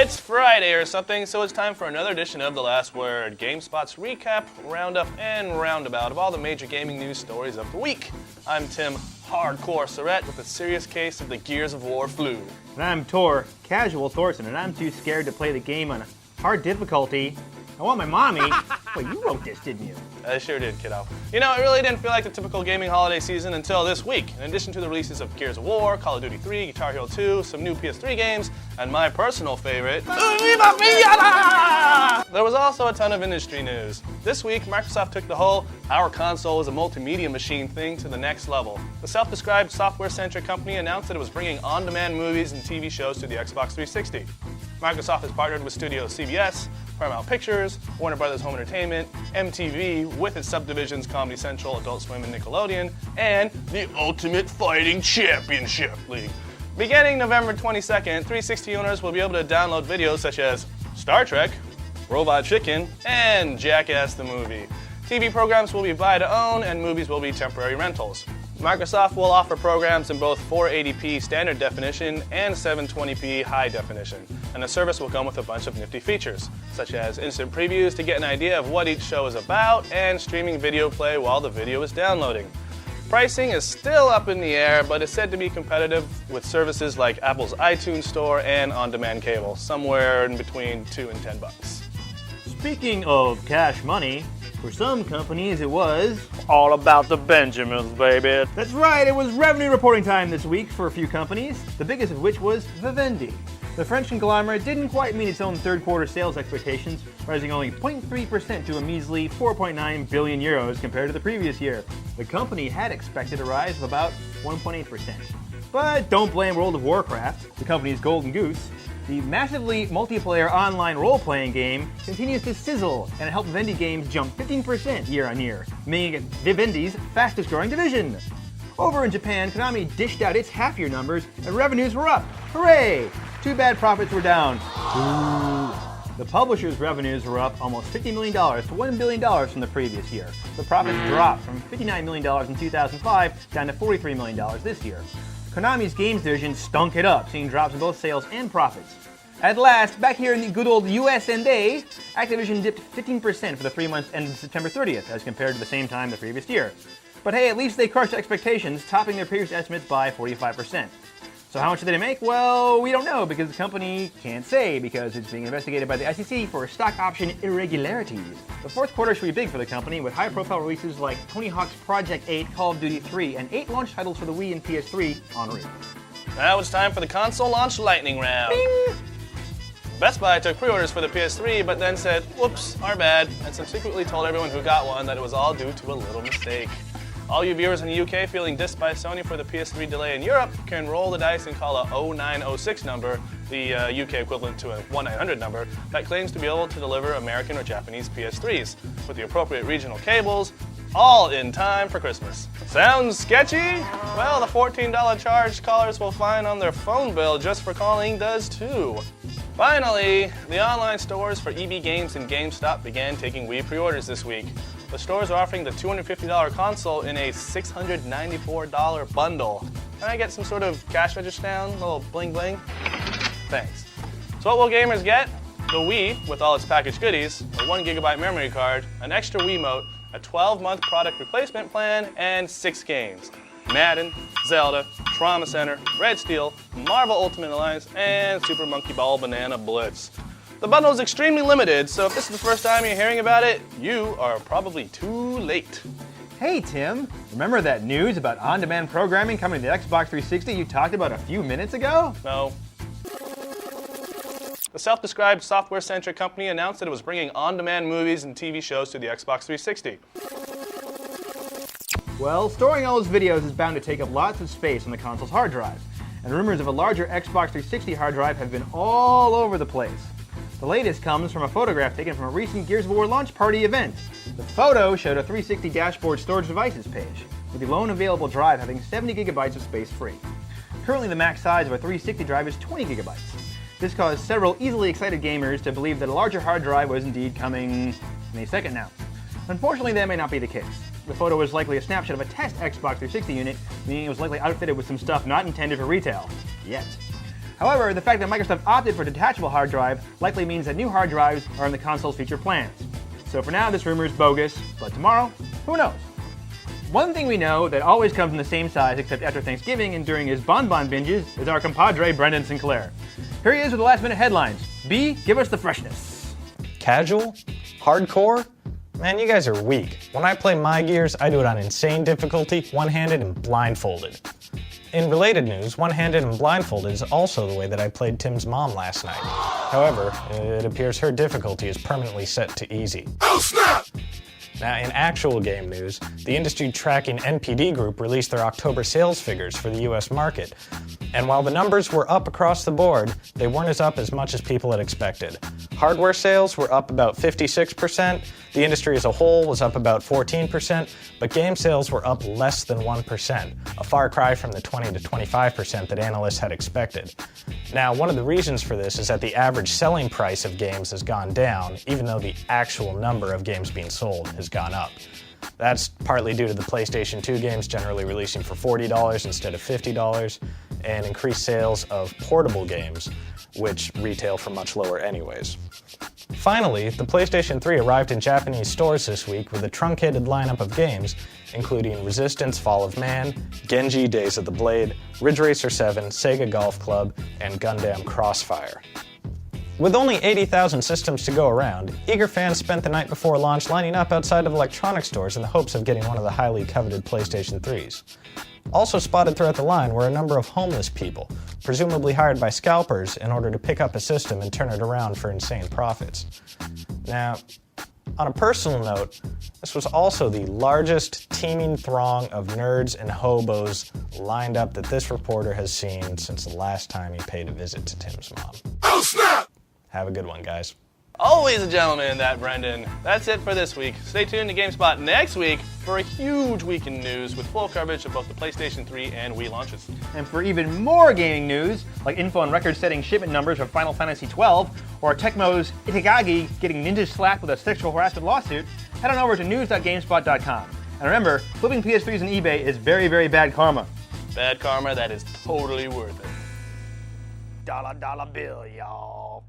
It's Friday or something, so it's time for another edition of The Last Word, GameSpot's recap, roundup, and roundabout of all the major gaming news stories of the week. I'm Tim Hardcore Surrett with a serious case of the Gears of War flu. And I'm Tor, Casual Thorson, and I'm too scared to play the game on hard difficulty. I want my mommy. Well, you wrote this, didn't you? I sure did, kiddo. You know, it really didn't feel like the typical gaming holiday season until this week. In addition to the releases of Gears of War, Call of Duty 3, Guitar Hero 2, some new PS3 games, and my personal favorite, there was also a ton of industry news. This week, Microsoft took the whole "our console is a multimedia machine" thing to the next level. The self-described software-centric company announced that it was bringing on-demand movies and TV shows to the Xbox 360. Microsoft has partnered with studios CBS, Paramount Pictures, Warner Brothers Home Entertainment, MTV, with its subdivisions Comedy Central, Adult Swim, and Nickelodeon, and the Ultimate Fighting Championship League. Beginning November 22nd, 360 owners will be able to download videos such as Star Trek, Robot Chicken, and Jackass the Movie. TV programs will be buy to own, and movies will be temporary rentals. Microsoft will offer programs in both 480p standard definition and 720p high definition, and the service will come with a bunch of nifty features, such as instant previews to get an idea of what each show is about, and streaming video play while the video is downloading. Pricing is still up in the air, but is said to be competitive with services like Apple's iTunes Store and on-demand cable, somewhere in between $2 and $10. Speaking of cash money, for some companies it was all about the Benjamins, baby. That's right, it was revenue reporting time this week for a few companies, the biggest of which was Vivendi. The French conglomerate didn't quite meet its own third quarter sales expectations, rising only 0.3% to a measly 4.9 billion euros compared to the previous year. The company had expected a rise of about 1.8%. But don't blame World of Warcraft, the company's golden goose. The massively multiplayer online role-playing game continues to sizzle and helped Vivendi games jump 15% year-on-year, making it Vivendi's fastest-growing division. Over in Japan, Konami dished out its half-year numbers and revenues were up. Hooray! Too bad profits were down. Ooh. The publisher's revenues were up almost $50 million to $1 billion from the previous year. The profits dropped from $59 million in 2005 down to $43 million this year. Konami's games division stunk it up, seeing drops in both sales and profits. At last, back here in the good old US and A, Activision dipped 15% for the 3 months ended September 30th as compared to the same time the previous year. But hey, at least they crushed expectations, topping their previous estimates by 45%. So how much did they make? Well, we don't know because the company can't say because it's being investigated by the SEC for stock option irregularities. The fourth quarter should be big for the company with high-profile releases like Tony Hawk's Project 8, Call of Duty 3, and 8 launch titles for the Wii and PS3 en route. Now it's time for the console launch lightning round. Bing! Best Buy took pre-orders for the PS3, but then said, whoops, our bad, and subsequently told everyone who got one that it was all due to a little mistake. All you viewers in the UK feeling dissed by Sony for the PS3 delay in Europe can roll the dice and call a 0906 number, the UK equivalent to a 1-900 number, that claims to be able to deliver American or Japanese PS3s, with the appropriate regional cables, all in time for Christmas. Sounds sketchy? Well, the $14 charge callers will find on their phone bill just for calling does too. Finally, the online stores for EB Games and GameStop began taking Wii pre-orders this week. The stores are offering the $250 console in a $694 bundle. Can I get some sort of cash register down? A little bling bling? Thanks. So what will gamers get? The Wii, with all its packaged goodies, a 1GB memory card, an extra Wiimote, a 12-month product replacement plan, and 6 games. Madden, Zelda, Trauma Center, Red Steel, Marvel Ultimate Alliance, and Super Monkey Ball Banana Blitz. The bundle is extremely limited, so if this is the first time you're hearing about it, you are probably too late. Hey Tim, remember that news about on-demand programming coming to the Xbox 360 you talked about a few minutes ago? No. The self-described software-centric company announced that it was bringing on-demand movies and TV shows to the Xbox 360. Well, storing all those videos is bound to take up lots of space on the console's hard drive, and rumors of a larger Xbox 360 hard drive have been all over the place. The latest comes from a photograph taken from a recent Gears of War launch party event. The photo showed a 360 dashboard storage devices page, with the lone available drive having 70 gigabytes of space free. Currently the max size of a 360 drive is 20 gigabytes. This caused several easily excited gamers to believe that a larger hard drive was indeed coming any second now. Unfortunately, that may not be the case. The photo was likely a snapshot of a test Xbox 360 unit, meaning it was likely outfitted with some stuff not intended for retail. Yet. However, the fact that Microsoft opted for a detachable hard drive likely means that new hard drives are in the console's future plans. So for now, this rumor is bogus, but tomorrow, who knows? One thing we know that always comes in the same size except after Thanksgiving and during his bonbon binges is our compadre Brendan Sinclair. Here he is with the last minute headlines. B, give us the freshness. Casual? Hardcore? Man, you guys are weak. When I play my Gears, I do it on insane difficulty, one-handed and blindfolded. In related news, one-handed and blindfolded is also the way that I played Tim's mom last night. However, it appears her difficulty is permanently set to easy. Oh snap! Now, in actual game news, the industry tracking NPD Group released their October sales figures for the US market. And while the numbers were up across the board, they weren't as much as people had expected. Hardware sales were up about 56%, the industry as a whole was up about 14%, but game sales were up less than 1%, a far cry from the 20 to 25% that analysts had expected. Now, one of the reasons for this is that the average selling price of games has gone down, even though the actual number of games being sold has gone up. That's partly due to the PlayStation 2 games generally releasing for $40 instead of $50, and increased sales of portable games, which retail for much lower anyways. Finally, the PlayStation 3 arrived in Japanese stores this week with a truncated lineup of games, including Resistance: Fall of Man, Genji: Days of the Blade, Ridge Racer 7, Sega Golf Club, and Gundam Crossfire. With only 80,000 systems to go around, eager fans spent the night before launch lining up outside of electronics stores in the hopes of getting one of the highly coveted PlayStation 3s. Also spotted throughout the line were a number of homeless people, presumably hired by scalpers in order to pick up a system and turn it around for insane profits. Now, on a personal note, this was also the largest teeming throng of nerds and hobos lined up that this reporter has seen since the last time he paid a visit to Tim's mom. Oh snap! Have a good one, guys. Always a gentleman, that Brendan. That's it for this week. Stay tuned to GameSpot next week for a huge week in news with full coverage of both the PlayStation 3 and Wii launches. And for even more gaming news, like info on record-setting shipment numbers for Final Fantasy XII, or Tecmo's Itagaki getting ninja slapped with a sexual harassment lawsuit, head on over to news.gamespot.com. And remember, flipping PS3s on eBay is very, very bad karma. Bad karma that is totally worth it. Dollar bill, y'all.